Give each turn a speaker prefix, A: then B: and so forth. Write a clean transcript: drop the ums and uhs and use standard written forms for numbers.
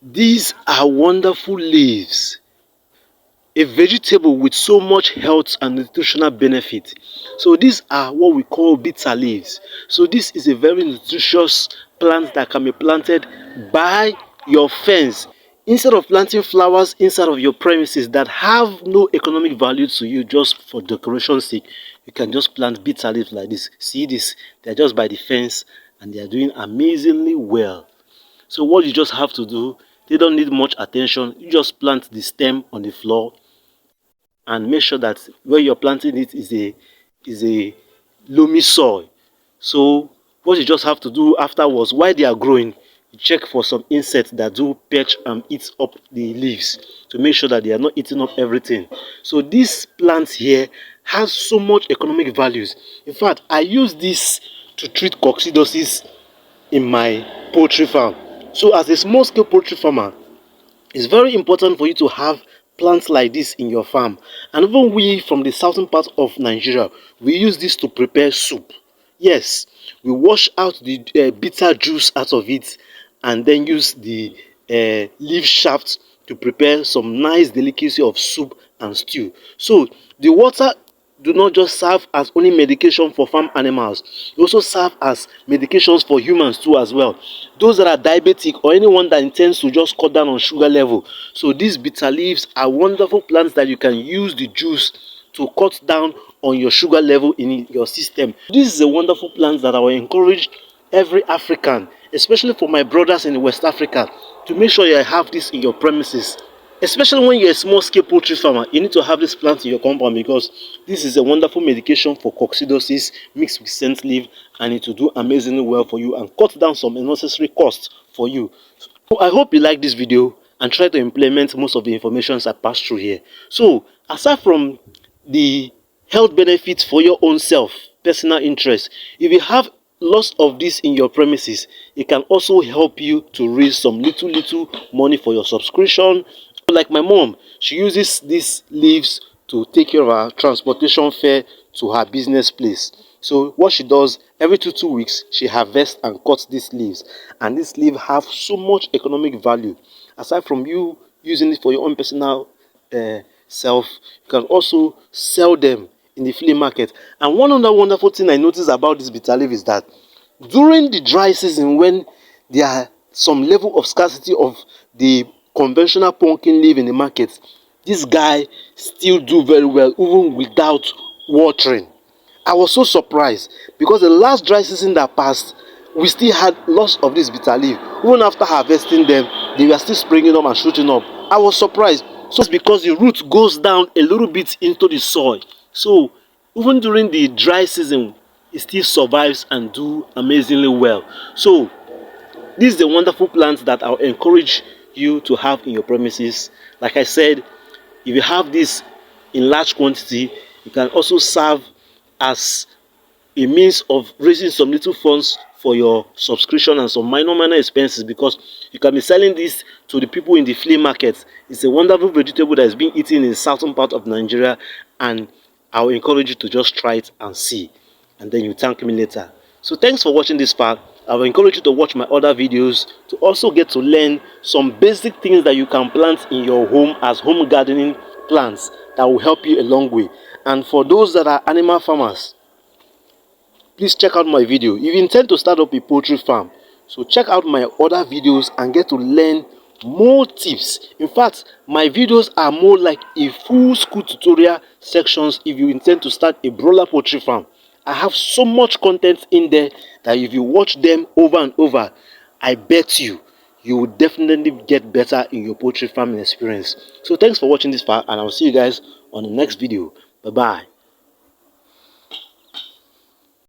A: These are wonderful leaves, a vegetable with so much health and nutritional benefit. So these are what we call bitter leaves. So this is a very nutritious plant that can be planted by your fence. Instead of planting flowers inside of your premises that have no economic value to you just for decoration sake, you can just plant bitter leaves like this. See this? They're just by the fence and they are doing amazingly well. So what you just have to do, they don't need much attention. You just plant the stem on the floor and make sure that where you're planting it is a loamy soil. So what you just have to do afterwards, while they are growing, you check for some insects that do perch and eat up the leaves to make sure that they are not eating up everything. So this plant here has so much economic values. In fact, I use this to treat coccidiosis in my poultry farm. So as a small scale poultry farmer, it's very important for you to have plants like this in your farm. And even we from the southern part of Nigeria, we use this to prepare soup. Yes, we wash out the bitter juice out of it and then use the leaf shaft to prepare some nice delicacy of soup and stew. So the water do not just serve as only medication for farm animals, they also serve as medications for humans too as well. Those that are diabetic or anyone that intends to just cut down on sugar level. So these bitter leaves are wonderful plants that you can use the juice to cut down on your sugar level in your system. This is a wonderful plant that I will encourage every African, especially for my brothers in West Africa, to make sure you have this in your premises. Especially when you're a small scale poultry farmer, you need to have this plant in your compound because this is a wonderful medication for coccidiosis mixed with scent leaf, and it will do amazingly well for you and cut down some unnecessary costs for you. So I hope you like this video and try to implement most of the information I passed through here. So aside from the health benefits for your own self, personal interest, if you have lots of this in your premises, it can also help you to raise some little money for your subscription. Like my mom, she uses these leaves to take care of her transportation fare to her business place. So what she does, every two weeks, she harvests and cuts these leaves. And these leaves have so much economic value. Aside from you using it for your own personal self, you can also sell them in the flea market. And one other wonderful thing I noticed about this bitter leaf is that during the dry season, when there are some level of scarcity of the conventional pumpkin leaf in the market, this guy still do very well even without watering. I was so surprised because the last dry season that passed, we still had lots of this bitter leaf. Even after harvesting them, they were still springing up and shooting up. I was surprised. So it's because the root goes down a little bit into the soil. So even during the dry season, it still survives and do amazingly well. So this is a wonderful plant that I'll encourage you to have in your premises. Like I said, if you have this in large quantity, it can also serve as a means of raising some little funds for your subscription and some minor expenses, because you can be selling this to the people in the flea market. It's a wonderful vegetable that is being eaten in the southern part of Nigeria, and I'll encourage you to just try it and see, and then you thank me later. So thanks for watching this part. I will encourage you to watch my other videos to also get to learn some basic things that you can plant in your home as home gardening plants that will help you a long way. And for those that are animal farmers, please check out my video. If you intend to start up a poultry farm, so check out my other videos and get to learn more tips. In fact, my videos are more like a full school tutorial sections if you intend to start a broiler poultry farm. I have so much content in there that if you watch them over and over, I bet you will definitely get better in your poultry farming experience. So thanks for watching this part, and I'll see you guys on the next video. Bye bye.